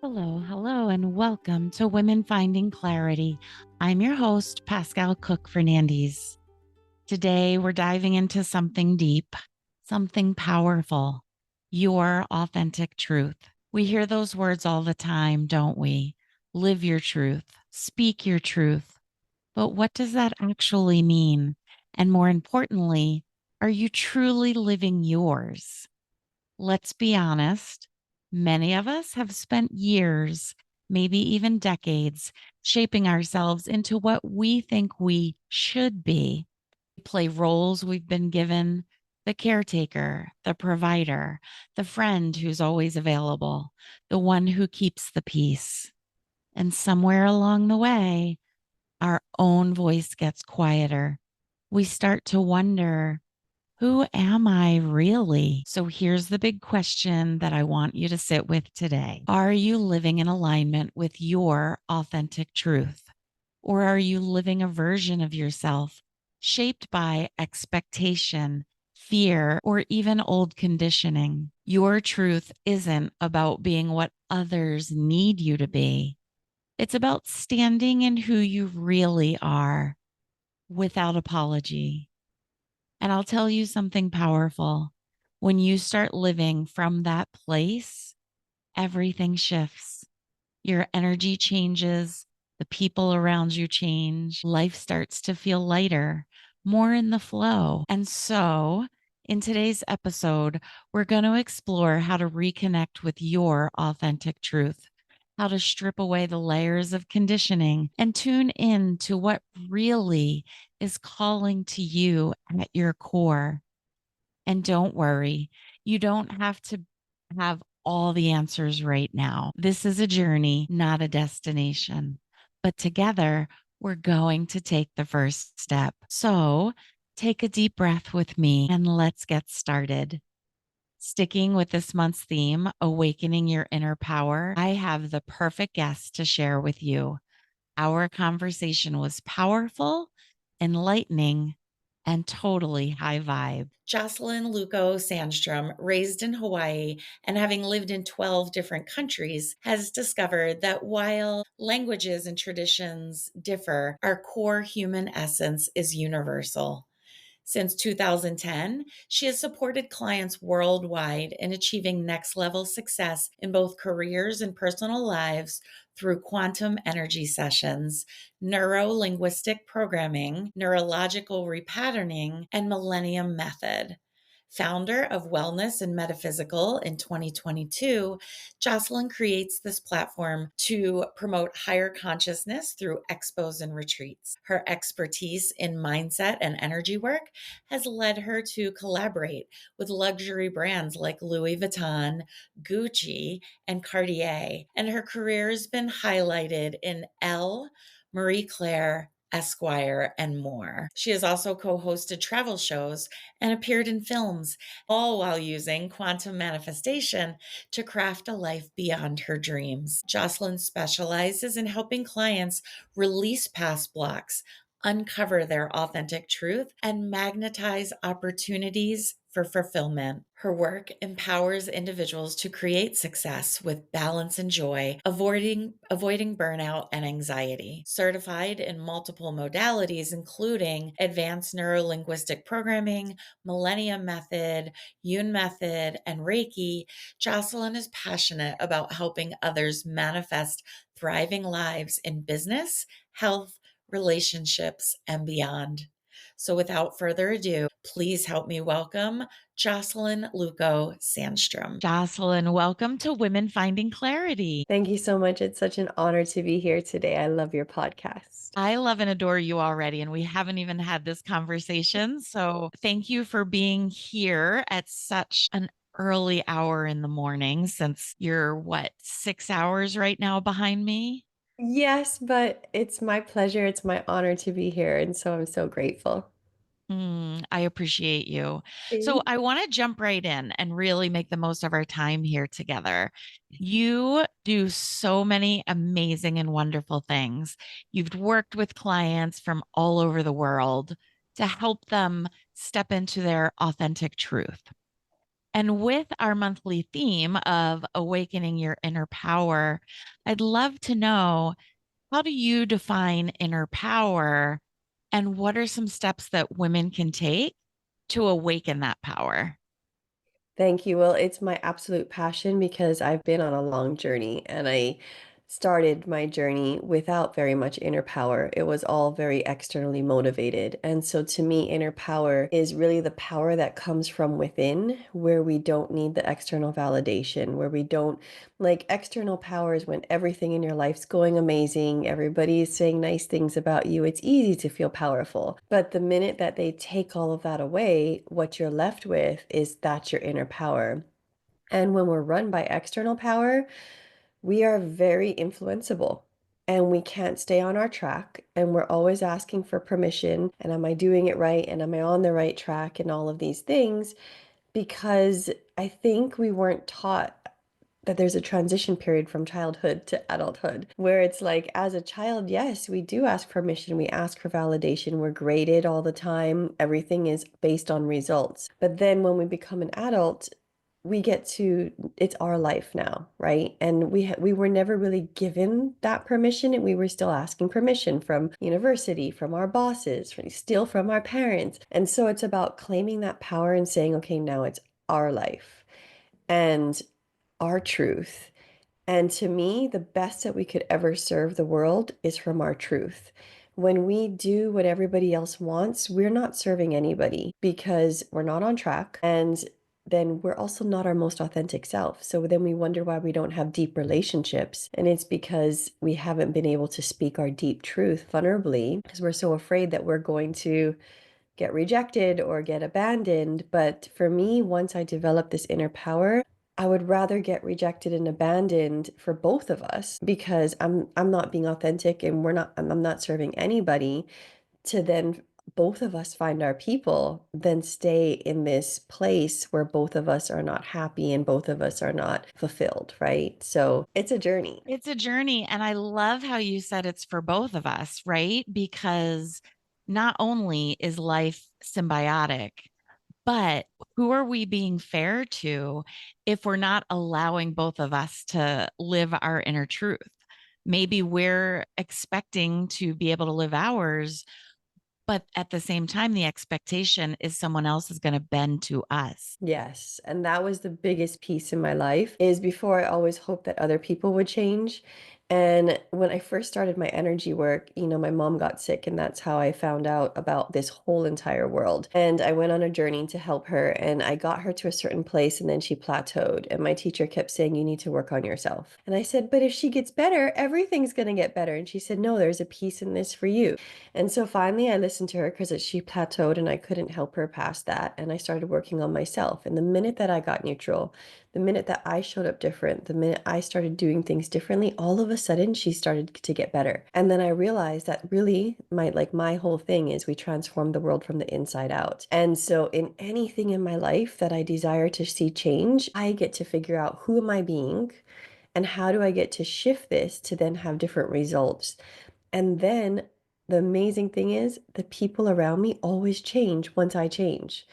Hello, and welcome to Women Finding Clarity. I'm your host, Pascal Cook Fernandez. Today, we're diving into something deep, something powerful, your authentic truth. We hear those words all the time, don't we? Live your truth, speak your truth. But what does that actually mean? And more importantly, are you truly living yours? Let's be honest, many of us have spent years, maybe even decades, shaping ourselves into what we think we should be. We play roles we've been given: the caretaker, the provider, the friend who's always available, the one who keeps the peace. And somewhere along the way, our own voice gets quieter. We start to wonder, who am I really? So here's the big question that I want you to sit with today. Are you living in alignment with your authentic truth? Or are you living a version of yourself shaped by expectation, fear, or even old conditioning? Your truth isn't about being what others need you to be. It's about standing in who you really are without apology. And I'll tell you something powerful. When you start living from that place, everything shifts. Your energy changes, the people around you change, life starts to feel lighter, more in the flow. And so, in today's episode, we're going to explore how to reconnect with your authentic truth, how to strip away the layers of conditioning and tune in to what really is calling to you at your core. And don't worry, you don't have to have all the answers right now. This is a journey, not a destination. But together, we're going to take the first step. So take a deep breath with me and let's get started. Sticking with this month's theme, awakening your inner power, I have the perfect guest to share with you. Our conversation was powerful, enlightening, and totally high vibe. Jocelyn Luko Sandstrom, raised in Hawaii and having lived in 12 different countries, has discovered that while languages and traditions differ, our core human essence is universal. Since 2010, she has supported clients worldwide in achieving next level success in both careers and personal lives through quantum energy sessions, neuro-linguistic programming, neurological repatterning, and millennium method. Founder of Wellness and Metaphysical in 2022, Jocelyn creates this platform to promote higher consciousness through expos and retreats. Her expertise in mindset and energy work has led her to collaborate with luxury brands like Louis Vuitton, Gucci, and Cartier. And her career has been highlighted in Elle, Marie Claire, Esquire, and more. She has also co-hosted travel shows and appeared in films, all while using quantum manifestation to craft a life beyond her dreams. Jocelyn specializes in helping clients release past blocks, uncover their authentic truth, and magnetize opportunities for fulfillment. Her work empowers individuals to create success with balance and joy, avoiding burnout and anxiety. Certified in multiple modalities, including advanced neuro-linguistic programming, millennium method, Yun method, and Reiki, Jocelyn is passionate about helping others manifest thriving lives in business, health, relationships, and beyond. So without further ado, please help me welcome Jocelyn Luko Sandstrom. Jocelyn, welcome to Women Finding Clarity. Thank you so much. It's such an honor to be here today. I love your podcast. I love and adore you already, and we haven't even had this conversation. So thank you for being here at such an early hour in the morning, since you're what, 6 hours right now behind me? Yes, but it's my pleasure. It's my honor to be here. And so I'm so grateful. I appreciate you. So Thank I want to jump right in and really make the most of our time here together. You do so many amazing and wonderful things. You've worked with clients from all over the world to help them step into their authentic truth. And with our monthly theme of awakening your inner power, I'd love to know, how do you define inner power and what are some steps that women can take to awaken that power? Thank you. Well, it's my absolute passion because I've been on a long journey and I started my journey without very much inner power. It was all very externally motivated. And so to me, inner power is really the power that comes from within, where we don't need the external validation, where we don't like external powers when everything in your life's going amazing, everybody is saying nice things about you. It's easy to feel powerful. But the minute that they take all of that away, what you're left with is that's your inner power. And when we're run by external power, we are very influenceable and we can't stay on our track. And we're always asking for permission. And am I doing it right? And am I on the right track? And all of these things, because I think we weren't taught that there's a transition period from childhood to adulthood where it's like, as a child, yes, we do ask permission, we ask for validation, we're graded all the time, everything is based on results. But then when we become an adult, we get to, it's our life now, right? And we were never really given that permission, and we were still asking permission from university, from our bosses, still from our parents. And so it's about claiming that power and saying, okay, now it's our life and our truth. And to me, the best that we could ever serve the world is from our truth. When we do what everybody else wants, we're not serving anybody because we're not on track. And then we're also not our most authentic self. So then we wonder why we don't have deep relationships. And it's because we haven't been able to speak our deep truth vulnerably because we're so afraid that we're going to get rejected or get abandoned. But for me, once I developed this inner power, I would rather get rejected and abandoned for both of us because I'm not being authentic and I'm not serving anybody, to then both of us find our people than stay in this place where both of us are not happy and both of us are not fulfilled, right? So it's a journey. It's a journey. And I love how you said it's for both of us, right? Because not only is life symbiotic, but who are we being fair to if we're not allowing both of us to live our inner truth? Maybe we're expecting to be able to live ours, but at the same time, the expectation is someone else is going to bend to us. Yes, and that was the biggest piece in my life is before I always hoped that other people would change. And when I first started my energy work, my mom got sick and that's how I found out about this whole entire world. And I went on a journey to help her and I got her to a certain place and then she plateaued. And my teacher kept saying, you need to work on yourself. And I said, but if she gets better, everything's going to get better. And she said, no, there's a piece in this for you. And so finally, I listened to her because she plateaued and I couldn't help her past that. And I started working on myself. And the minute that I got neutral, the minute that I showed up different, the minute I started doing things differently, all of a sudden she started to get better. And then I realized that really my whole thing is we transform the world from the inside out. And so in anything in my life that I desire to see change, I get to figure out who am I being and how do I get to shift this to then have different results. And then the amazing thing is the people around me always change once I change.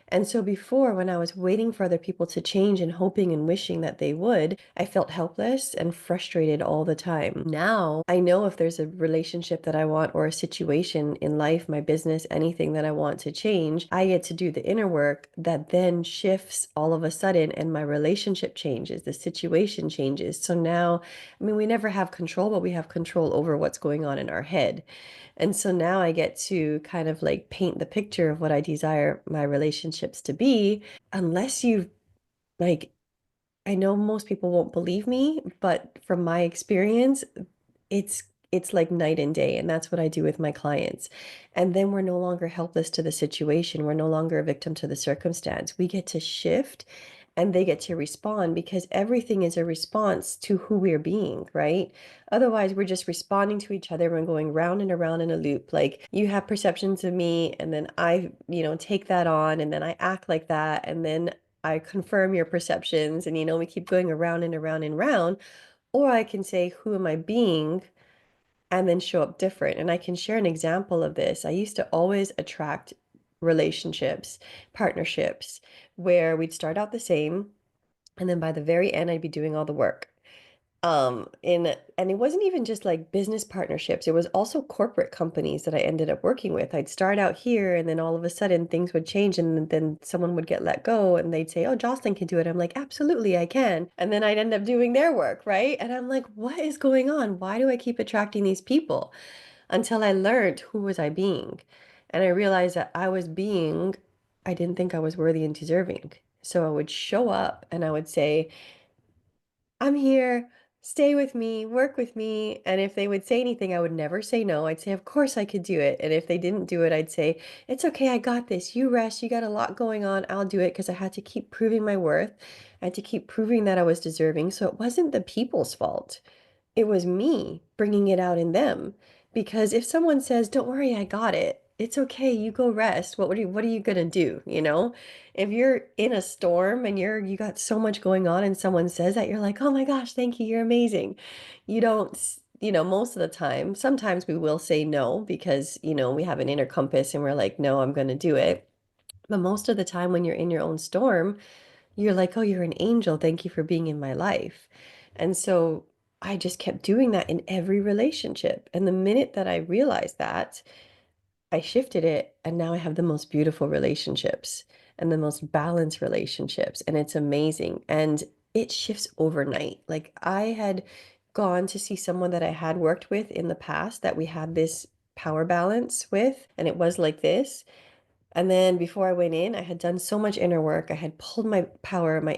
And so before, when I was waiting for other people to change and hoping and wishing that they would, I felt helpless and frustrated all the time. Now, I know if there's a relationship that I want or a situation in life, my business, anything that I want to change, I get to do the inner work that then shifts all of a sudden and my relationship changes, the situation changes. So now, I mean, we never have control, but we have control over what's going on in our head. And so now I get to kind of like paint the picture of what I desire my relationships to be, unless you like, I know most people won't believe me, but from my experience, it's it's like night and day, and that's what I do with my clients. And then we're no longer helpless to the situation. We're no longer a victim to the circumstance. We get to shift and they get to respond because everything is a response to who we're being, right? Otherwise, we're just responding to each other and going round and around in a loop. Like you have perceptions of me, and then I, take that on, and then I act like that, and then I confirm your perceptions, and we keep going around and around and round. Or I can say, who am I being? And then show up different. And I can share an example of this. I used to always attract relationships, partnerships where we'd start out the same, and then by the very end, I'd be doing all the work. In and it wasn't even just like business partnerships. It was also corporate companies that I ended up working with. I'd start out here and then all of a sudden things would change and then someone would get let go and they'd say, "Oh, Jocelyn can do it." I'm like, "Absolutely, I can." And then I'd end up doing their work, right? And I'm like, "What is going on? Why do I keep attracting these people?" Until I learned who was I being. And I realized that I didn't think I was worthy and deserving. So I would show up and I would say, "I'm here, stay with me, work with me." And if they would say anything, I would never say no. I'd say, "Of course I could do it." And if they didn't do it, I'd say, "It's okay, I got this. You rest. You got a lot going on. I'll do it." Because I had to keep proving my worth. I had to keep proving that I was deserving. So it wasn't the people's fault. It was me bringing it out in them. Because if someone says, "Don't worry, I got it. It's okay, you go rest." What are you gonna do, you know? If you're in a storm and you got so much going on and someone says that, you're like, "Oh my gosh, thank you. You're amazing." You don't, most of the time, sometimes we will say no because, we have an inner compass and we're like, "No, I'm gonna do it." But most of the time when you're in your own storm, you're like, "Oh, you're an angel. Thank you for being in my life." And so I just kept doing that in every relationship. And the minute that I realized that, I shifted it. And now I have the most beautiful relationships and the most balanced relationships. And it's amazing. And it shifts overnight. Like I had gone to see someone that I had worked with in the past that we had this power balance with, and it was like this. And then before I went in, I had done so much inner work. I had pulled my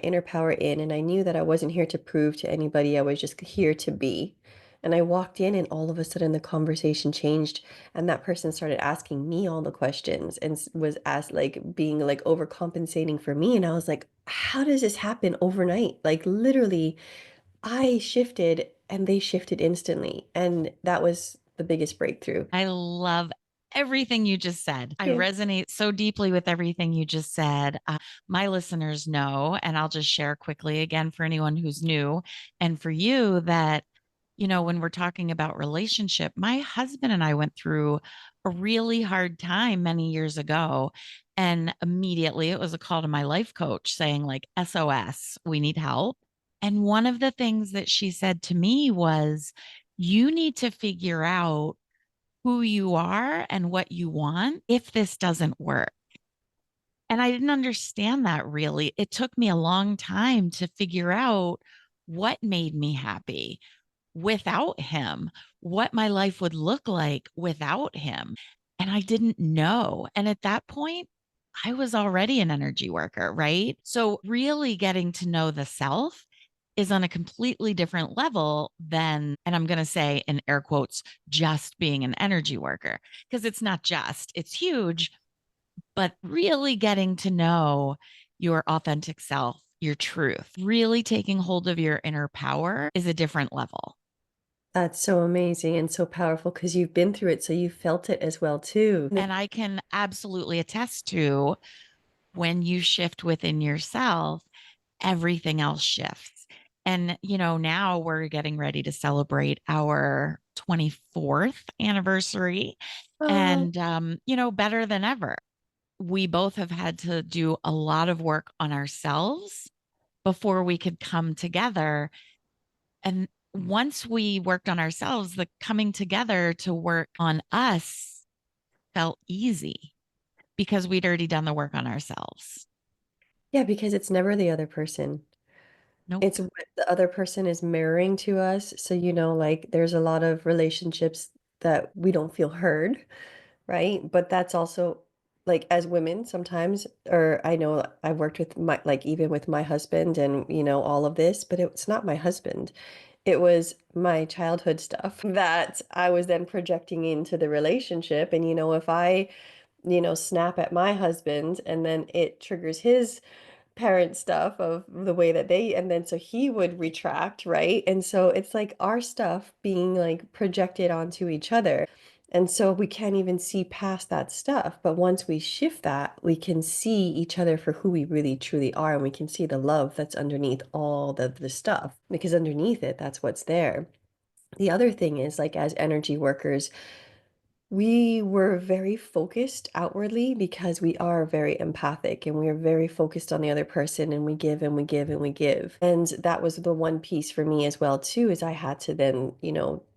inner power in, and I knew that I wasn't here to prove to anybody. I was just here to be. And I walked in, and all of a sudden the conversation changed, and that person started asking me all the questions and was asked like being like overcompensating for me. And I was like, how does this happen overnight? Like literally, I shifted and they shifted instantly. And that was the biggest breakthrough. I love everything you just said. I Yeah. resonate so deeply with everything you just said. My listeners know, and I'll just share quickly again for anyone who's new and for you that, when we're talking about relationship, my husband and I went through a really hard time many years ago. And immediately it was a call to my life coach saying, like, SOS, we need help. And one of the things that she said to me was, you need to figure out who you are and what you want if this doesn't work. And I didn't understand that really. It took me a long time to figure out what made me happy without him, what my life would look like without him. And I didn't know. And at that point, I was already an energy worker, right? So, really getting to know the self is on a completely different level than, and I'm going to say in air quotes, just being an energy worker, because it's not just, it's huge, but really getting to know your authentic self, your truth, really taking hold of your inner power is a different level. That's so amazing and so powerful because you've been through it, so you felt it as well too. And I can absolutely attest to when you shift within yourself, everything else shifts. And, now we're getting ready to celebrate our 24th anniversary. Oh, And, better than ever. We both have had to do a lot of work on ourselves before we could come together. And once we worked on ourselves, the coming together to work on us felt easy because we'd already done the work on ourselves. yeah, because it's never the other person. It's Nope. what the other person is mirroring to us. So, like there's a lot of relationships that we don't feel heard, right? But that's also like as women sometimes, or I know I've worked with like even with my husband and, all of this, but it's not my husband. It was my childhood stuff that I was then projecting into the relationship. And, if I, snap at my husband and then it triggers his parent stuff of the way that and then so he would retract, right? And so it's like our stuff being like projected onto each other. And so we can't even see past that stuff. But once we shift that, we can see each other for who we really truly are. And we can see the love that's underneath all the stuff, because underneath it, that's what's there. The other thing is like as energy workers, We were very focused outwardly because we are very empathic and we are very focused on the other person and we give and we give and we give. And that was the one piece for me as well too, is I had to then,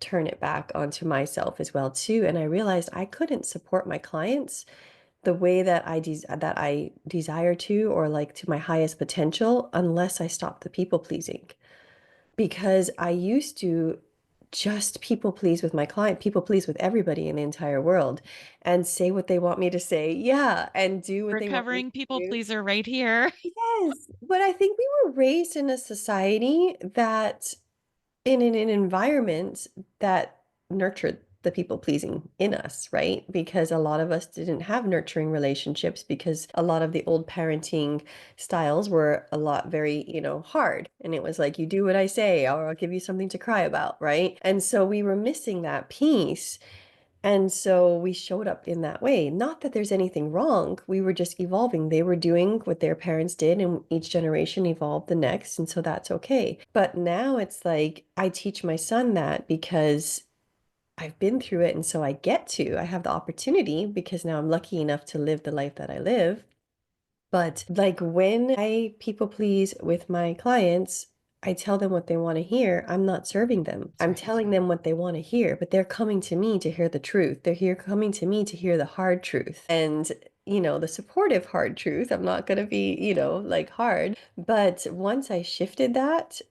turn it back onto myself as well too. And I realized I couldn't support my clients the way that I desire to, or like to my highest potential, unless I stopped the people pleasing. Because I used to just people please with my client, people please with everybody in the entire world, and say what they want me to say. Yeah, and do what they want me Recovering to people do. pleaser right here. Yes, but I think we were raised in a society that in an environment that nurtured the people pleasing in us, right? Because a lot of us didn't have nurturing relationships because a lot of the old parenting styles were a lot very, hard. And it was like, you do what I say, or I'll give you something to cry about, right? And so we were missing that piece. And so we showed up in that way. Not that there's anything wrong. We were just evolving. They were doing what their parents did, and each generation evolved the next. And so that's okay. But now it's like I teach my son that because I've been through it. And so I have the opportunity because now I'm lucky enough to live the life that I live. But like when I people please with my clients, I tell them what they want to hear. I'm not serving them. That's I'm right. telling them what they want to hear, but they're coming to me to hear the truth. They're here coming to me to hear the hard truth. And the supportive hard truth. I'm not going to be, like hard. But once I shifted that,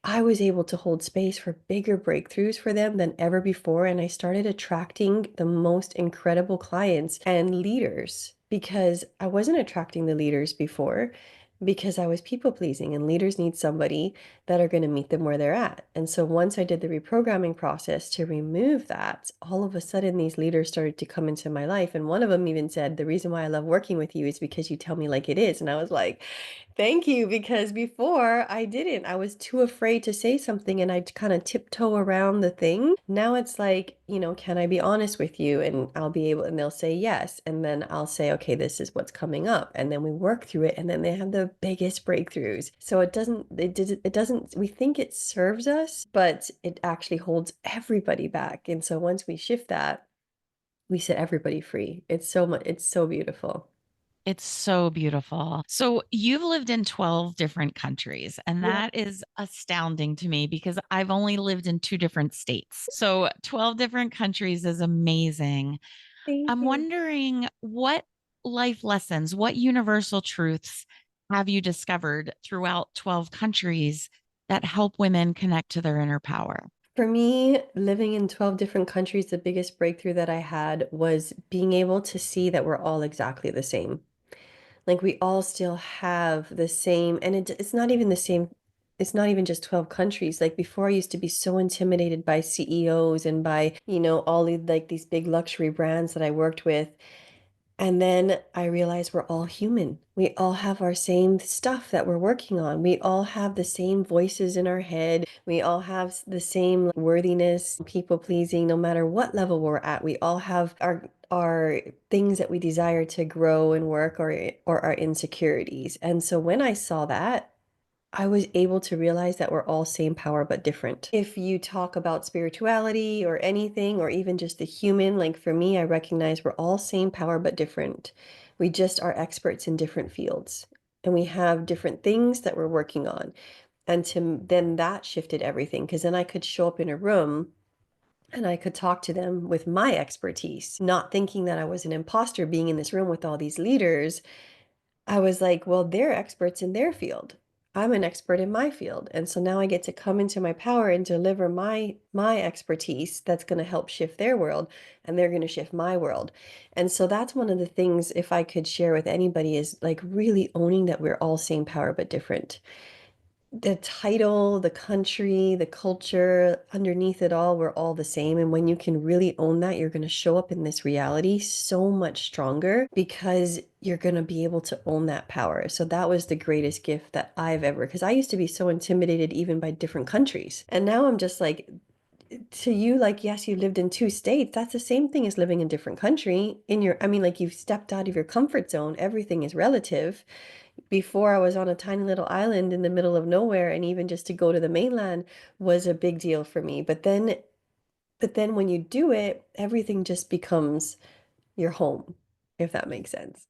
I was able to hold space for bigger breakthroughs for them than ever before. And I started attracting the most incredible clients and leaders because I wasn't attracting the leaders before because I was people pleasing, and leaders need somebody that are going to meet them where they're at. And so once I did the reprogramming process to remove that, all of a sudden these leaders started to come into my life. And one of them even said, "The reason why I love working with you is because you tell me like it is." And I was like, thank you, because before I didn't. I was too afraid to say something and I'd kind of tiptoe around the thing. Now it's like, can I be honest with you? And I'll be able, and they'll say yes. And then I'll say, okay, this is what's coming up. And then we work through it. And then they have the biggest breakthroughs. So it doesn't, we think it serves us, but it actually holds everybody back. And so once we shift that, we set everybody free. It's so much, it's so beautiful. It's so beautiful. So you've lived in 12 different countries, and Yeah. that is astounding to me because I've only lived in two different states. So 12 different countries is amazing. Thank I'm you. wondering what life lessons, what universal truths have you discovered throughout 12 countries that help women connect to their inner power? For me, living in 12 different countries, the biggest breakthrough that I had was being able to see that we're all exactly the same. Like we all still have the same, and it's not even the same. It's not even just 12 countries. Like before, I used to be so intimidated by CEOs and by, all like these big luxury brands that I worked with. And then I realized we're all human. We all have our same stuff that we're working on. We all have the same voices in our head. We all have the same worthiness, people pleasing, no matter what level we're at. We all have our things that we desire to grow and work, or our insecurities. And so when I saw that, I was able to realize that we're all same power but different. If you talk about spirituality or anything, or even just the human, like for me, I recognize we're all same power but different. We just are experts in different fields, and we have different things that we're working on. And then that shifted everything because then I could show up in a room and I could talk to them with my expertise, not thinking that I was an imposter being in this room with all these leaders. I was like, well, they're experts in their field. I'm an expert in my field. And so now I get to come into my power and deliver my expertise that's going to help shift their world, and they're going to shift my world. And so that's one of the things, if I could share with anybody, is like really owning that we're all same power but different. The title, the country, the culture, underneath it all, we're all the same. And when you can really own that, you're going to show up in this reality so much stronger because you're going to be able to own that power. So that was the greatest gift that I've ever, because I used to be so intimidated even by different countries. And now I'm just like, to you, like, yes, you lived in two states. That's the same thing as living in a different country. I mean, like, you've stepped out of your comfort zone. Everything is relative. Before, I was on a tiny little island in the middle of nowhere, and even just to go to the mainland was a big deal for me. But then But then when you do it, everything just becomes your home, if that makes sense.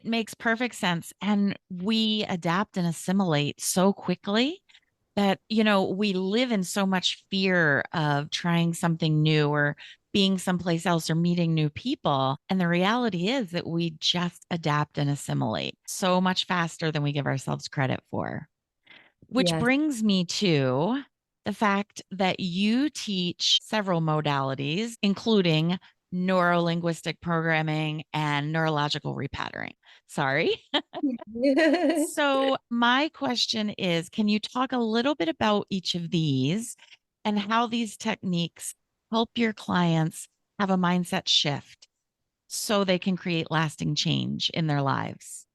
Makes perfect sense. And we adapt and assimilate so quickly that, we live in so much fear of trying something new or being someplace else or meeting new people. And the reality is that we just adapt and assimilate so much faster than we give ourselves credit for. Which Yes. brings me to the fact that you teach several modalities, including neuro-linguistic programming and neurological repatterning. Sorry. So, my question is, can you talk a little bit about each of these and how these techniques help your clients have a mindset shift so they can create lasting change in their lives?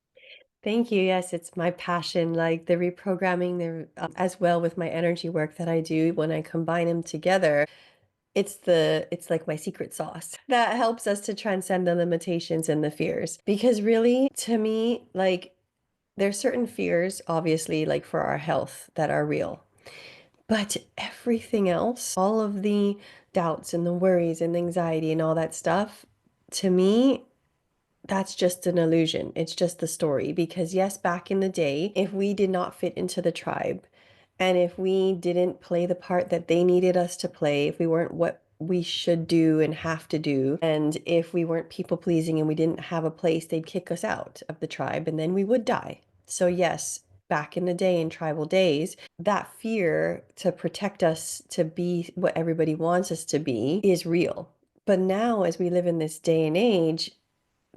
Thank you. Yes, it's my passion, like the reprogramming, as well with my energy work that I do when I combine them together. It's like my secret sauce that helps us to transcend the limitations and the fears. Because really, to me, like there's certain fears, obviously, like for our health that are real. But everything else, all of the doubts and the worries and anxiety and all that stuff, to me, that's just an illusion. It's just the story. Because, yes, back in the day, if we did not fit into the tribe, and if we didn't play the part that they needed us to play, if we weren't what we should do and have to do, and if we weren't people pleasing and we didn't have a place, they'd kick us out of the tribe and then we would die. So, yes, back in the day, in tribal days, that fear to protect us to be what everybody wants us to be is real. But now, as we live in this day and age,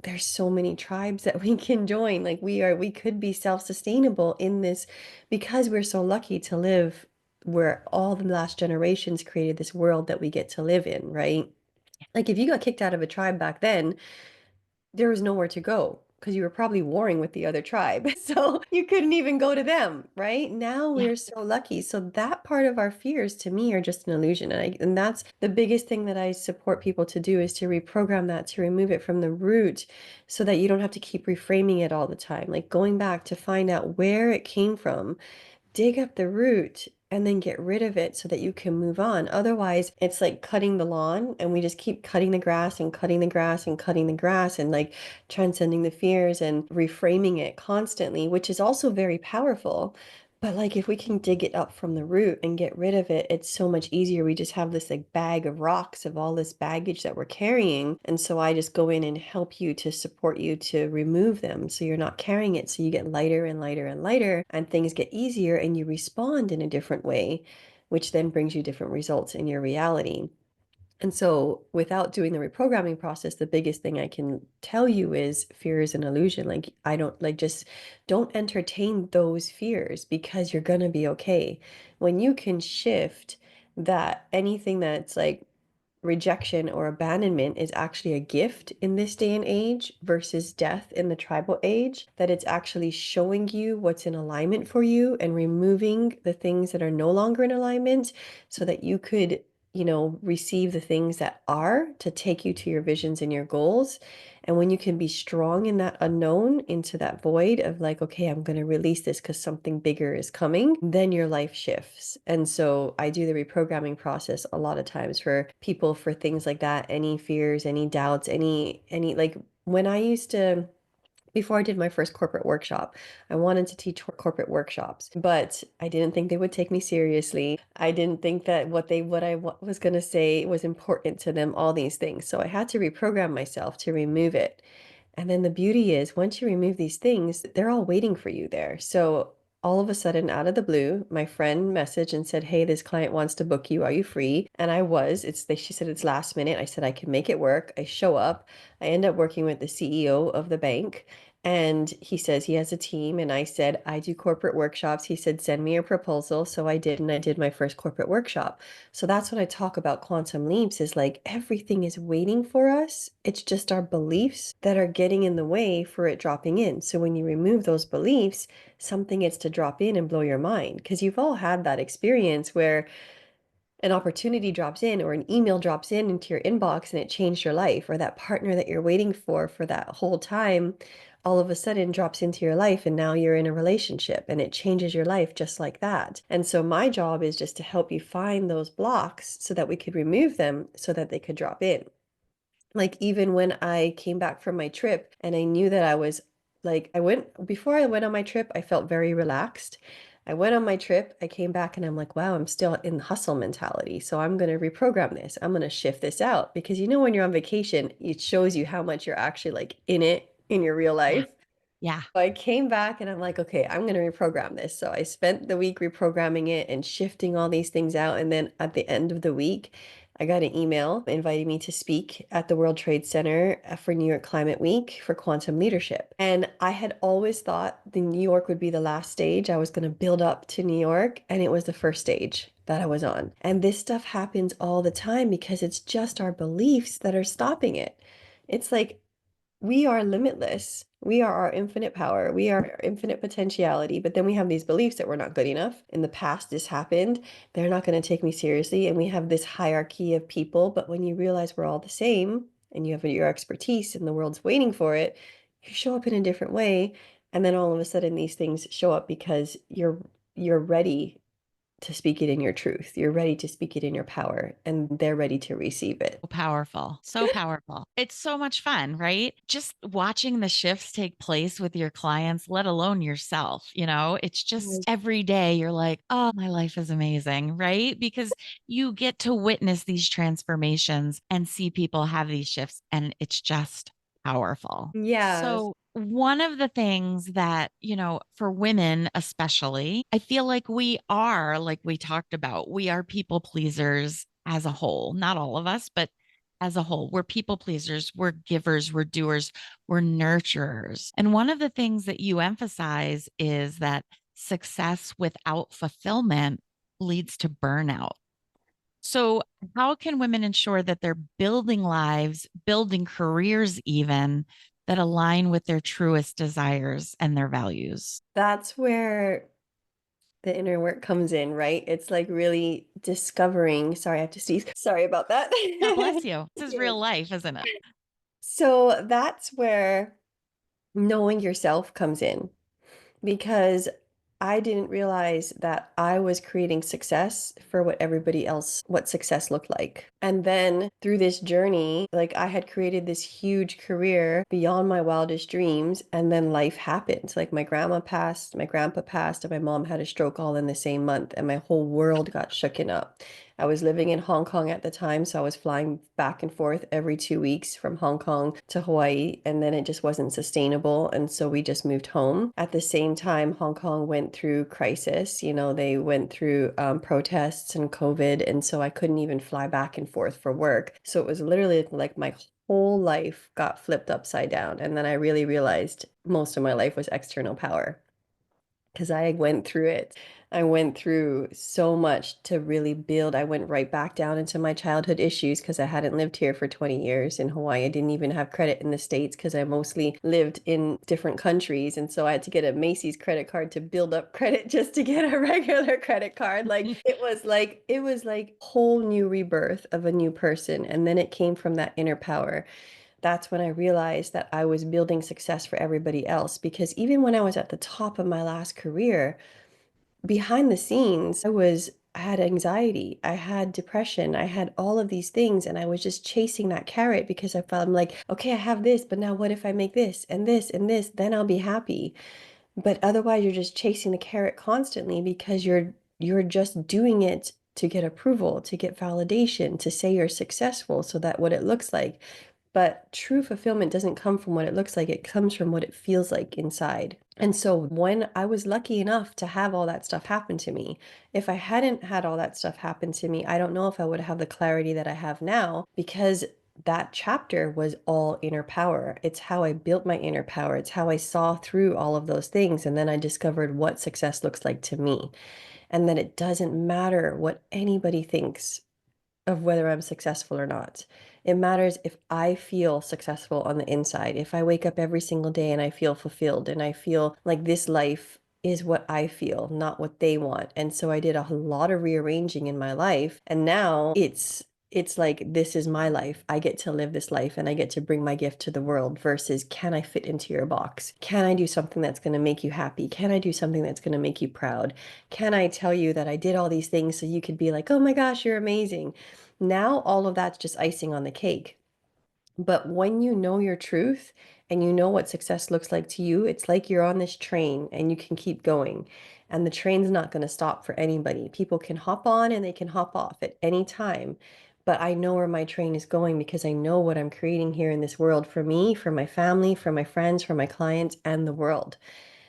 there's so many tribes that we can join. Like we could be self-sustainable in this because we're so lucky to live where all the last generations created this world that we get to live in, right? Like if you got kicked out of a tribe back then, there was nowhere to go because you were probably warring with the other tribe. So you couldn't even go to them, right? Now Yeah. we're so lucky. So that part of our fears to me are just an illusion. And that's the biggest thing that I support people to do is to reprogram that, to remove it from the root so that you don't have to keep reframing it all the time. Like going back to find out where it came from, dig up the root and then get rid of it so that you can move on. Otherwise, it's like cutting the lawn and we just keep cutting the grass and cutting the grass and cutting the grass and like transcending the fears and reframing it constantly, which is also very powerful. But like if we can dig it up from the root and get rid of it, it's so much easier. We just have this like bag of rocks of all this baggage that we're carrying. And so I just go in and help you to support you to remove them so you're not carrying it. So you get lighter and lighter and lighter and things get easier and you respond in a different way, which then brings you different results in your reality. And so, without doing the reprogramming process, the biggest thing I can tell you is fear is an illusion. Like, I don't like just don't entertain those fears because you're going to be okay. When you can shift that anything that's like rejection or abandonment is actually a gift in this day and age versus death in the tribal age, that it's actually showing you what's in alignment for you and removing the things that are no longer in alignment so that you could, receive the things that are to take you to your visions and your goals. And when you can be strong in that unknown into that void of like, okay, I'm going to release this because something bigger is coming, then your life shifts. And so I do the reprogramming process a lot of times for people for things like that, any fears, any doubts, any like when I used to before I did my first corporate workshop, I wanted to teach corporate workshops, but I didn't think they would take me seriously. I didn't think that what I was going to say was important to them, all these things. So I had to reprogram myself to remove it. And then the beauty is, once you remove these things, they're all waiting for you there. So all of a sudden, out of the blue, my friend messaged and said, "Hey, this client wants to book you. Are you free?" And I was. She said it's last minute. I said I can make it work. I show up. I end up working with the CEO of the bank. And he says he has a team. And I said, I do corporate workshops. He said, send me a proposal. So I did. And I did my first corporate workshop. So that's what I talk about quantum leaps is like everything is waiting for us. It's just our beliefs that are getting in the way for it dropping in. So when you remove those beliefs, something gets to drop in and blow your mind. Because you've all had that experience where an opportunity drops in or an email drops in into your inbox and it changed your life, or that partner that you're waiting for that whole time all of a sudden drops into your life and now you're in a relationship and it changes your life just like that. And so my job is just to help you find those blocks so that we could remove them so that they could drop in. Like, even when I came back from my trip and I knew that I was like, I went before I went on my trip, I felt very relaxed. I went on my trip, I came back and I'm like, wow, I'm still in hustle mentality. So I'm going to reprogram this. I'm going to shift this out because when you're on vacation, it shows you how much you're actually like in it in your real Yeah. life. Yeah. So I came back and I'm like, okay, I'm going to reprogram this. So I spent the week reprogramming it and shifting all these things out. And then at the end of the week, I got an email inviting me to speak at the World Trade Center for New York Climate Week for quantum leadership. And I had always thought the New York would be the last stage. I was going to build up to New York, and it was the first stage that I was on. And this stuff happens all the time because it's just our beliefs that are stopping it. It's like we are limitless. We are our infinite power. We are our infinite potentiality. But then we have these beliefs that we're not good enough. In the past, this happened. They're not going to take me seriously. And we have this hierarchy of people. But when you realize we're all the same and you have your expertise and the world's waiting for it, you show up in a different way. And then all of a sudden these things show up because you're ready to speak it in your truth. You're ready to speak it in your power, and they're ready to receive it. Powerful. So powerful. It's so much fun, right? Just watching the shifts take place with your clients, let alone yourself. It's just every day you're like, oh, my life is amazing, right? Because you get to witness these transformations and see people have these shifts, and it's just powerful. Yeah. So, one of the things that, for women especially, I feel like we are, like we talked about, we are people pleasers as a whole, not all of us, but as a whole, we're people pleasers, we're givers, we're doers, we're nurturers. And one of the things that you emphasize is that success without fulfillment leads to burnout. So, how can women ensure that they're building lives, building careers, even that align with their truest desires and their values? That's where the inner work comes in, right? It's like really discovering. Sorry, I have to sneeze. Sorry about that. God bless you. This is Yeah. real life, isn't it? So that's where knowing yourself comes in, because I didn't realize that I was creating success for what success looked like. And then through this journey, like, I had created this huge career beyond my wildest dreams. And then life happened. Like, my grandma passed, my grandpa passed, and my mom had a stroke all in the same month. And my whole world got shooken up. I was living in Hong Kong at the time, so I was flying back and forth every 2 weeks from Hong Kong to Hawaii, and then it just wasn't sustainable, and so we just moved home. At the same time, Hong Kong went through crisis. They went through protests and COVID, and so I couldn't even fly back and forth for work. So it was literally like my whole life got flipped upside down, and then I really realized most of my life was external power because I went through it. I went through so much to really build. I went right back down into my childhood issues because I hadn't lived here for 20 years in Hawaii. I didn't even have credit in the States because I mostly lived in different countries. And so I had to get a Macy's credit card to build up credit just to get a regular credit card. Like, it was like whole new rebirth of a new person. And then it came from that inner power. That's when I realized that I was building success for everybody else. Because even when I was at the top of my last career, behind the scenes, I had anxiety, I had depression, I had all of these things, and I was just chasing that carrot because I felt, I'm like, okay, I have this, but now what if I make this and this and this? Then I'll be happy. But otherwise, you're just chasing the carrot constantly because you're just doing it to get approval, to get validation, to say you're successful, so that what it looks like. But true fulfillment doesn't come from what it looks like, it comes from what it feels like inside. And so when I was lucky enough to have all that stuff happen to me, if I hadn't had all that stuff happen to me, I don't know if I would have the clarity that I have now, because that chapter was all inner power. It's how I built my inner power. It's how I saw through all of those things. And then I discovered what success looks like to me. And that it doesn't matter what anybody thinks of whether I'm successful or not. It matters if I feel successful on the inside. If I wake up every single day and I feel fulfilled and I feel like this life is what I feel, not what they want. And so I did a lot of rearranging in my life. And now it's like this is my life. I get to live this life and I get to bring my gift to the world versus can I fit into your box? Can I do something that's going to make you happy? Can I do something that's going to make you proud? Can I tell you that I did all these things so you could be like, "Oh my gosh, you're amazing." Now all of that's just icing on the cake. But when you know your truth and you know what success looks like to you, it's like you're on this train and you can keep going. And the train's not going to stop for anybody. People can hop on and they can hop off at any time. But I know where my train is going because I know what I'm creating here in this world for me, for my family, for my friends, for my clients, and the world.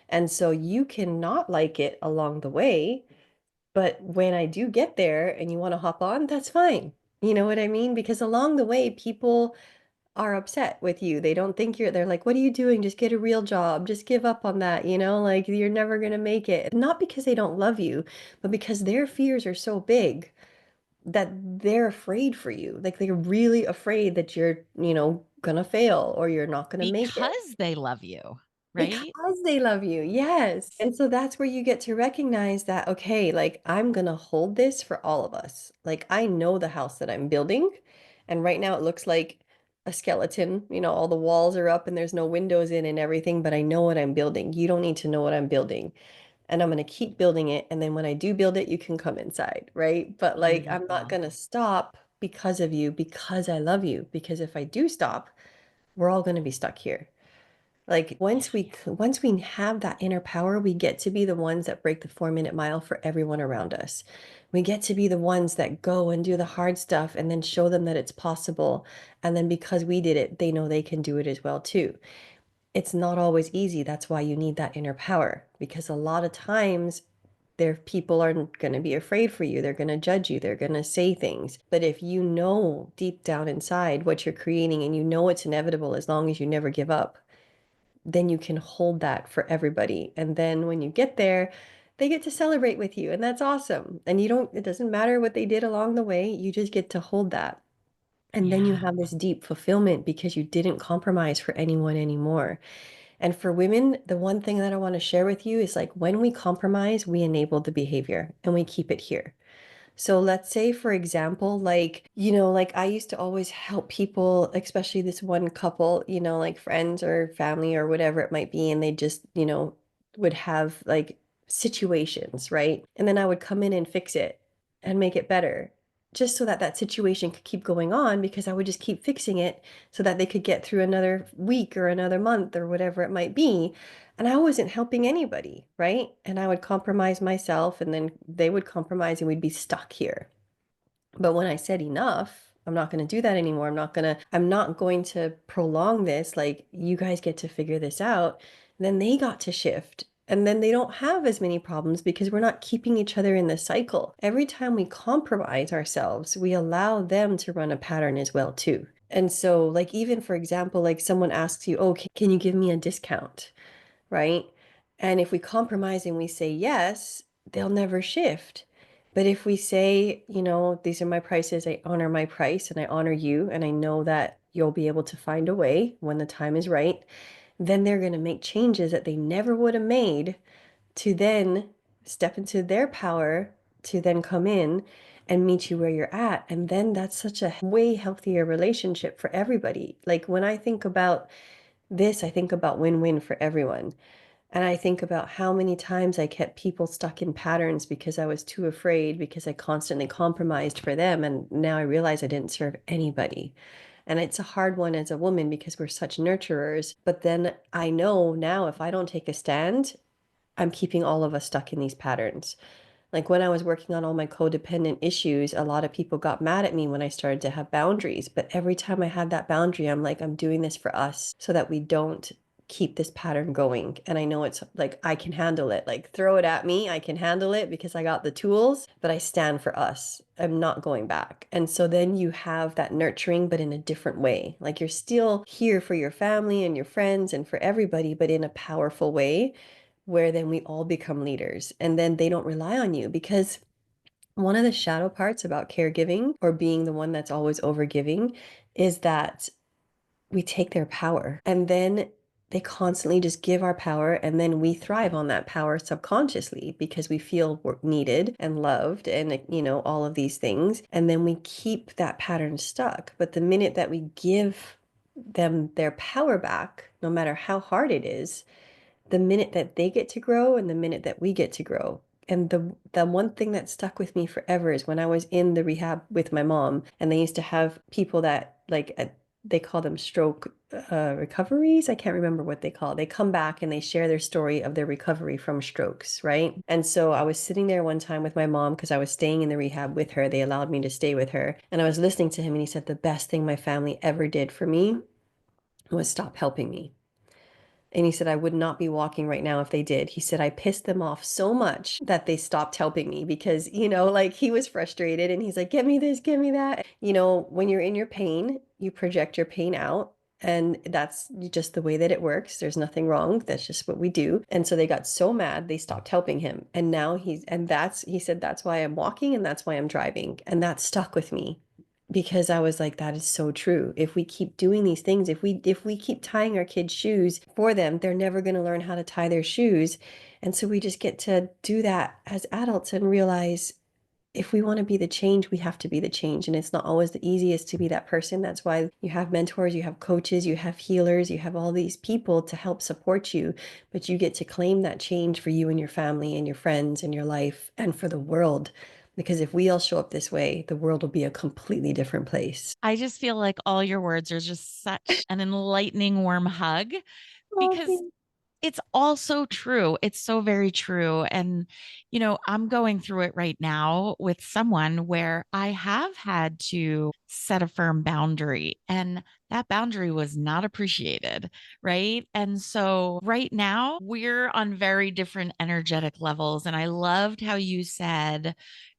And so you cannot like it along the way. But when I do get there and you want to hop on, that's fine. You know what I mean? Because along the way, people are upset with you. They don't think they're like, "What are you doing? Just get a real job. Just give up on that, like you're never gonna make it." Not because they don't love you, but because their fears are so big that they're afraid for you. Like they're really afraid that you're gonna fail or you're not gonna make it. Because they love you, right? Because they love you, yes. And so that's where you get to recognize that, okay, like I'm gonna hold this for all of us. Like I know the house that I'm building, and right now it looks like a skeleton. All the walls are up and there's no windows in and everything, but I know what I'm building. You don't need to know what I'm building. And I'm gonna keep building it. And then when I do build it, you can come inside, right? But like I'm not Beautiful. gonna stop because of you, because I love you. Because if I do stop, we're all gonna be stuck here. Like once we have that inner power, we get to be the ones that break the 4-minute mile for everyone around us. We get to be the ones that go and do the hard stuff and then show them that it's possible. And then because we did it, they know they can do it as well too. It's not always easy. That's why you need that inner power because a lot of times there people are going to be afraid for you. They're going to judge you. They're going to say things. But if you know deep down inside what you're creating and you know it's inevitable as long as you never give up, then you can hold that for everybody. And then when you get there, they get to celebrate with you, and that's awesome. And it doesn't matter what they did along the way, you just get to hold that. And then you Yeah. have this deep fulfillment because you didn't compromise for anyone anymore. And for women, the one thing that I want to share with you is like when we compromise, we enable the behavior and we keep it here. So let's say, for example, like I used to always help people, especially this one couple, like friends or family or whatever it might be, and they just, would have like situations, right? And then I would come in and fix it and make it better, just so that that situation could keep going on because I would just keep fixing it so that they could get through another week or another month or whatever it might be. And I wasn't helping anybody, right? And I would compromise myself, and then they would compromise, and we'd be stuck here. But when I said enough, I'm not going to do that anymore. I'm not going to prolong this. Like, you guys get to figure this out. Then they got to shift. And then they don't have as many problems because we're not keeping each other in the cycle. Every time we compromise ourselves, we allow them to run a pattern as well, too. And so, like, even for example, like someone asks you, "Oh, can you give me a discount?" Right? And if we compromise and we say yes, they'll never shift. But if we say, these are my prices, I honor my price and I honor you, and I know that you'll be able to find a way when the time is right, then they're going to make changes that they never would have made to then step into their power to then come in and meet you where you're at. And then that's such a way healthier relationship for everybody. Like when I think about this, I think about win-win for everyone. And I think about how many times I kept people stuck in patterns because I was too afraid, because I constantly compromised for them. And now I realize I didn't serve anybody. And it's a hard one as a woman because we're such nurturers. But then I know now if I don't take a stand, I'm keeping all of us stuck in these patterns. Like when I was working on all my codependent issues, a lot of people got mad at me when I started to have boundaries. But every time I had that boundary, I'm like, I'm doing this for us so that we don't keep this pattern going. And I know it's like, I can handle it. Like, throw it at me. I can handle it because I got the tools, but I stand for us. I'm not going back. And so then you have that nurturing, but in a different way. Like you're still here for your family and your friends and for everybody, but in a powerful way where then we all become leaders and then they don't rely on you because one of the shadow parts about caregiving or being the one that's always overgiving is that we take their power and then they constantly just give our power, and then we thrive on that power subconsciously because we feel we're needed and loved and, all of these things. And then we keep that pattern stuck. But the minute that we give them their power back, no matter how hard it is, the minute that they get to grow and the minute that we get to grow. And the one thing that stuck with me forever is when I was in the rehab with my mom, and they used to have people that they call them stroke recoveries. I can't remember what they call it. They come back and they share their story of their recovery from strokes, right? And so I was sitting there one time with my mom because I was staying in the rehab with her. They allowed me to stay with her. And I was listening to him, and he said, the best thing my family ever did for me was stop helping me. And he said, I would not be walking right now if they did. He said, I pissed them off so much that they stopped helping me because, like he was frustrated and he's like, give me this, give me that. When you're in your pain, you project your pain out. And that's just the way that it works. There's nothing wrong. That's just what we do. And so they got so mad, they stopped helping him. And now he said, that's why I'm walking and that's why I'm driving. And that stuck with me because I was like, that is so true. If we keep doing these things, if we keep tying our kids' shoes for them, they're never going to learn how to tie their shoes. And so we just get to do that as adults and realize if we want to be the change, we have to be the change. And it's not always the easiest to be that person. That's why you have mentors, you have coaches, you have healers, you have all these people to help support you. But you get to claim that change for you and your family and your friends and your life and for the world. Because if we all show up this way, the world will be a completely different place. I just feel like all your words are just such an enlightening, warm hug Oh, because thank it's all so true. It's so very true. And, I'm going through it right now with someone where I have had to set a firm boundary, and that boundary was not appreciated. Right. And so right now we're on very different energetic levels. And I loved how you said,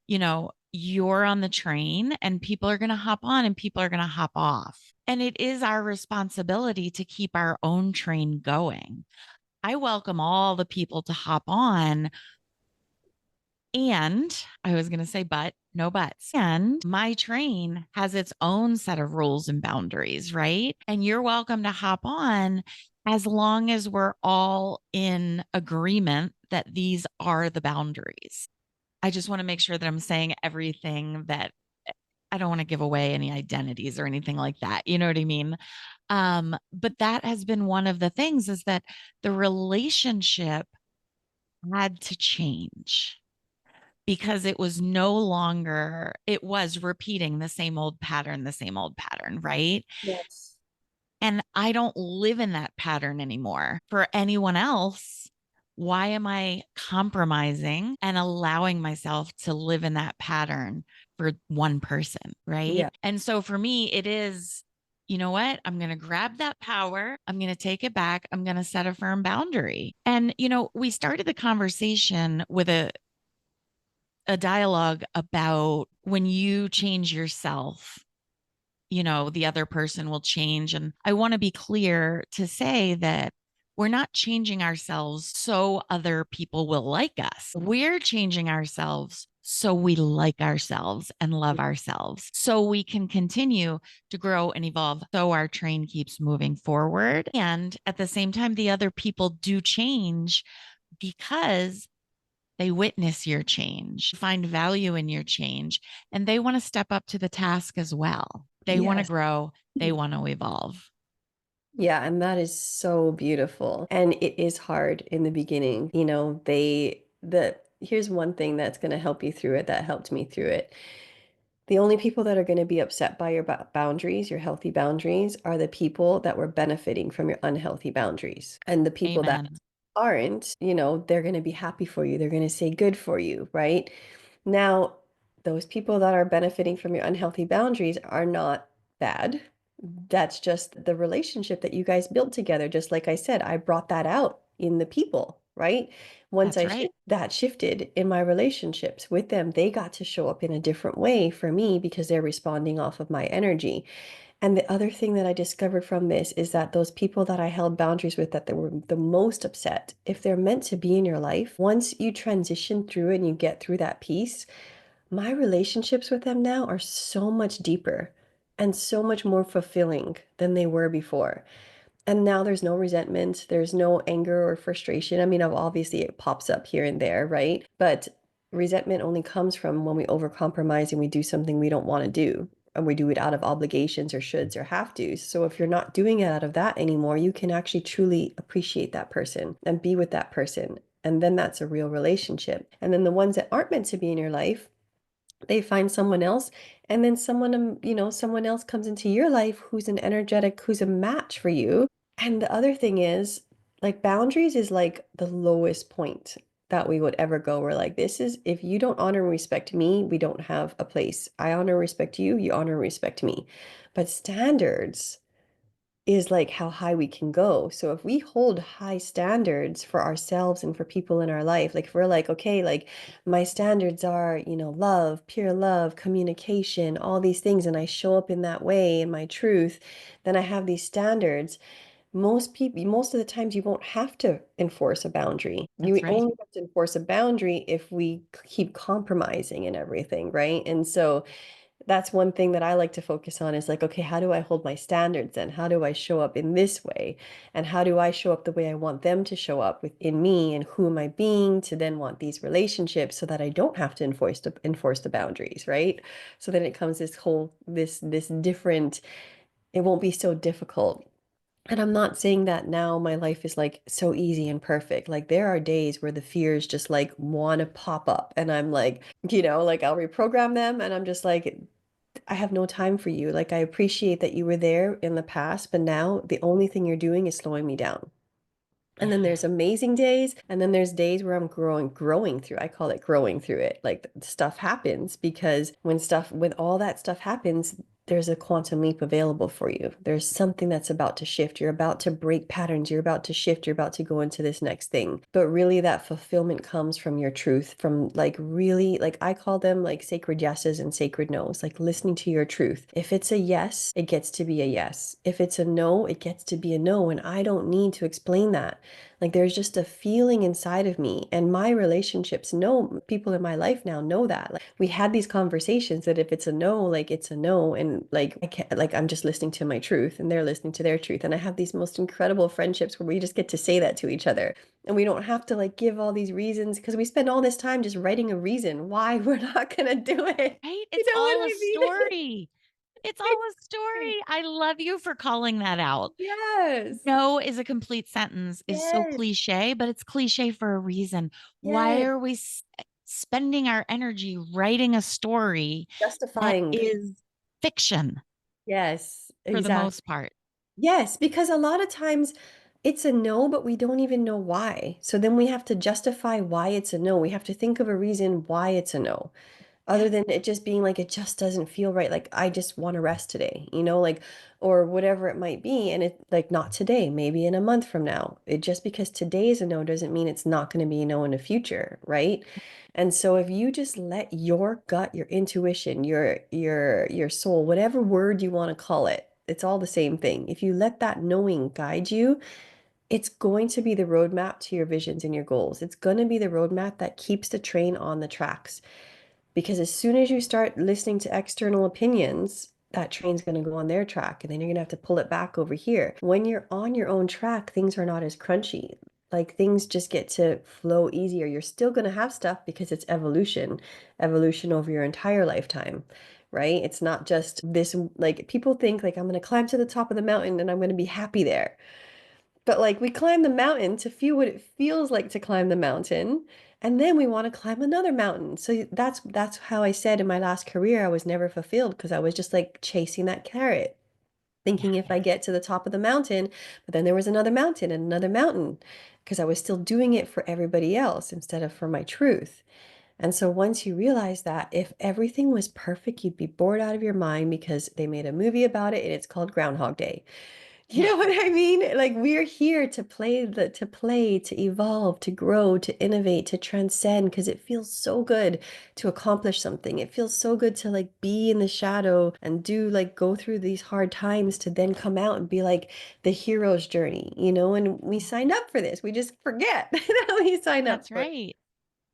you're on the train and people are going to hop on and people are going to hop off. And it is our responsibility to keep our own train going. I welcome all the people to hop on. And I was going to say, but no buts. And my train has its own set of rules and boundaries, right? And you're welcome to hop on as long as we're all in agreement that these are the boundaries. I just want to make sure that I'm saying everything that I don't want to give away any identities or anything like that. You know what I mean? But that has been one of the things is that the relationship had to change because it was no longer, it was repeating the same old pattern, right? Yes. And I don't live in that pattern anymore. For anyone else, why am I compromising and allowing myself to live in that pattern for one person? Right. Yeah. And so for me, it is, you know what? I'm going to grab that power. I'm going to take it back. I'm going to set a firm boundary. And, we started the conversation with a dialogue about when you change yourself, the other person will change. And I want to be clear to say that we're not changing ourselves so other people will like us. We're changing ourselves so we like ourselves and love ourselves, so we can continue to grow and evolve, so our train keeps moving forward. And at the same time, the other people do change because they witness your change, find value in your change, and they want to step up to the task as well. They want to Yes. grow, they want to evolve. Yeah, and that is so beautiful. And it is hard in the beginning. Here's one thing that's going to help you through it that helped me through it. The only people that are going to be upset by your boundaries, your healthy boundaries, are the people that were benefiting from your unhealthy boundaries. And the people that Amen. aren't, they're going to be happy for you. They're going to say good for you, right? Now, those people that are benefiting from your unhealthy boundaries are not bad. That's just the relationship that you guys built together. Just like I said, I brought that out in the people, right? Once That's right. that shifted in my relationships with them, they got to show up in a different way for me because they're responding off of my energy. And the other thing that I discovered from this is that those people that I held boundaries with that they were the most upset, if they're meant to be in your life, once you transition through and you get through that piece, my relationships with them now are so much deeper and so much more fulfilling than they were before. And now there's no resentment, there's no anger or frustration. I mean, obviously it pops up here and there, right? But resentment only comes from when we overcompromise and we do something we don't want to do. And we do it out of obligations or shoulds or have tos. So if you're not doing it out of that anymore, you can actually truly appreciate that person and be with that person. And then that's a real relationship. And then the ones that aren't meant to be in your life, they find someone else, and then someone else comes into your life who's an energetic, who's a match for you. And the other thing is, like, boundaries is like the lowest point that we would ever go. We're like, this is, if you don't honor and respect me, we don't have a place. I honor and respect you, you honor and respect me. But standards is like how high we can go. So if we hold high standards for ourselves and for people in our life, like if we're like, okay, like my standards are, love, pure love, communication, all these things, and I show up in that way in my truth, then I have these standards. Most people, most of the times, you won't have to enforce a boundary. That's You right. only have to enforce a boundary if we keep compromising and everything, right? And so that's one thing that I like to focus on is like, okay, how do I hold my standards then? How do I show up in this way? And how do I show up the way I want them to show up within me? And who am I being to then want these relationships so that I don't have to enforce the boundaries, right? So then it comes this whole this different, it won't be so difficult. And I'm not saying that now my life is like so easy and perfect. Like there are days where the fears just like want to pop up and I'm like, like I'll reprogram them and I'm just like, I have no time for you. Like, I appreciate that you were there in the past, but now the only thing you're doing is slowing me down. And then Yeah. there's amazing days, and then there's days where I'm growing through. I call it growing through it. Like stuff happens because when all that stuff happens, there's a quantum leap available for you. There's something that's about to shift. You're about to break patterns. You're about to shift. You're about to go into this next thing. But really, that fulfillment comes from your truth, from like really, like I call them like sacred yeses and sacred nos, like listening to your truth. If it's a yes, it gets to be a yes. If it's a no, it gets to be a no. And I don't need to explain that. Like there's just a feeling inside of me, and my relationships know, people in my life now know that. Like we had these conversations that if it's a no, like it's a no, and like I can't, like I'm just listening to my truth, and they're listening to their truth, and I have these most incredible friendships where we just get to say that to each other, and we don't have to like give all these reasons because we spend all this time just writing a reason why we're not gonna do it. Right? You It's know what all a I mean? story. It's all a story. I love you for calling that out. Yes. No is a complete sentence is so Yes. cliche, but it's cliche for a reason. Why Yes. are we spending our energy writing a story that Justifying. is fiction Yes, for the exactly. most part? Yes, because a lot of times it's a no, but we don't even know why. So then we have to justify why it's a no. We have to think of a reason why it's a no, other Yes. than it just being like it just doesn't feel right. Like I just want to rest today, like or whatever it might be. And it like not today, maybe in a month from now. It just because today is a no doesn't mean it's not going to be a no in the future, right? And so if you just let your gut, your intuition, your soul, whatever word you want to call it, it's all the same thing. If you let that knowing guide you, it's going to be the roadmap to your visions and your goals. It's going to be the roadmap that keeps the train on the tracks. Because as soon as you start listening to external opinions, that train's going to go on their track and then you're going to have to pull it back over here. When you're on your own track, things are not as crunchy. Like things just get to flow easier. You're still going to have stuff because it's evolution, evolution over your entire lifetime, right? It's not just this, like people think like I'm going to climb to the top of the mountain and I'm going to be happy there. But like we climb the mountain to feel what it feels like to climb the mountain, and then we want to climb another mountain. So that's how I said in my last career I was never fulfilled because I was just like chasing that carrot, thinking if I Yes. get to the top of the mountain, but then there was another mountain and another mountain because I was still doing it for everybody else instead of for my truth. And so once you realize that if everything was perfect, you'd be bored out of your mind because they made a movie about it and it's called Groundhog Day. You Yeah. know what I mean? Like we're here to play, to evolve, to grow, to innovate, to transcend because it feels so good to accomplish something. It feels so good to like be in the shadow and do like go through these hard times to then come out and be like the hero's journey, and we signed up for this. We just forget that we signed up That's for it. right.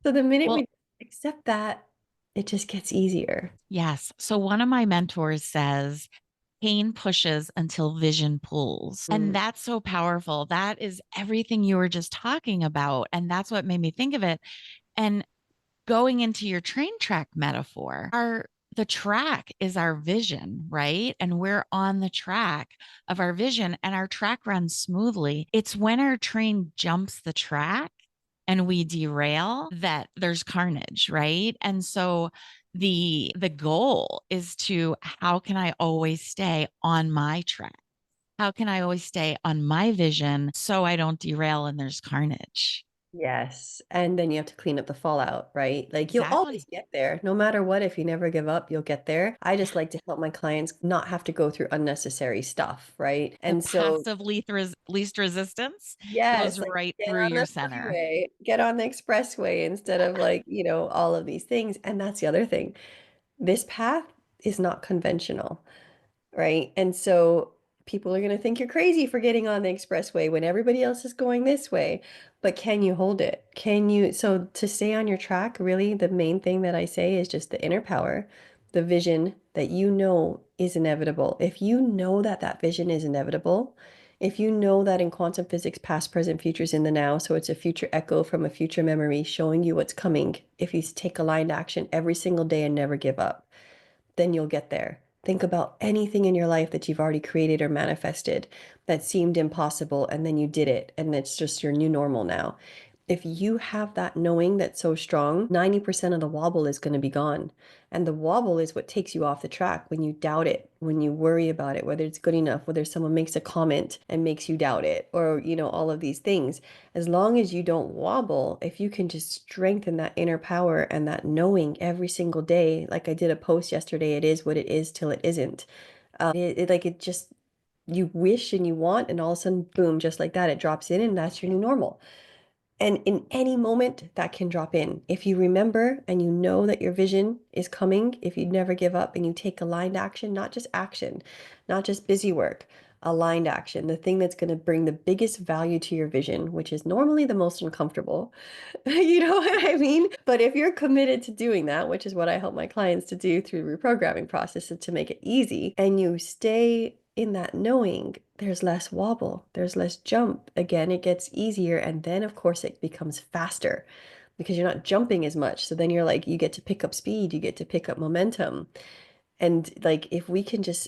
So the minute Well, we accept that, it just gets easier. yes. So one of my mentors says, pain pushes until vision pulls. And Mm. that's so powerful. That is everything you were just talking about. And that's what made me think of it. And going into your train track metaphor, the track is our vision, right? And we're on the track of our vision and our track runs smoothly. It's when our train jumps the track and we derail that there's carnage, right? And so the goal is to how can I always stay on my track? How can I always stay on my vision so I don't derail and there's carnage? Yes. And then you have to clean up the fallout, right? Like you'll always Exactly. get there. No matter what, if you never give up, you'll get there. I just like to help my clients not have to go through unnecessary stuff, right? The And so, passive least resistance goes yes, like right get through on your the center. freeway, get on the expressway instead of like, all of these things. And that's the other thing. This path is not conventional. Right? And so people are going to think you're crazy for getting on the expressway when everybody else is going this way. But can you hold it? Can you? So to stay on your track, really, the main thing that I say is just the inner power, the vision that you know is inevitable. If you know that that vision is inevitable, if you know that in quantum physics, past, present, future is in the now, so it's a future echo from a future memory showing you what's coming. If you take aligned action every single day and never give up, then you'll get there. Think about anything in your life that you've already created or manifested that seemed impossible, and then you did it, and it's just your new normal now. If you have that knowing that's so strong, 90% of the wobble is going to be gone. And the wobble is what takes you off the track when you doubt it, when you worry about it, whether it's good enough, whether someone makes a comment and makes you doubt it, or, all of these things. As long as you don't wobble, if you can just strengthen that inner power and that knowing every single day, like I did a post yesterday, it is what it is till it isn't. It just, you wish and you want, and all of a sudden, boom, just like that, it drops in, and that's your new normal. And in any moment, that can drop in. If you remember and you know that your vision is coming, if you never give up and you take aligned action, not just busy work, aligned action, the thing that's going to bring the biggest value to your vision, which is normally the most uncomfortable. You know what I mean? But if you're committed to doing that, which is what I help my clients to do through the reprogramming process to make it easy, and you stay in that knowing, there's less wobble, there's less jump. Again, it gets easier. And then, of course, it becomes faster because you're not jumping as much. So then you're like, you get to pick up speed, you get to pick up momentum. And like, if we can just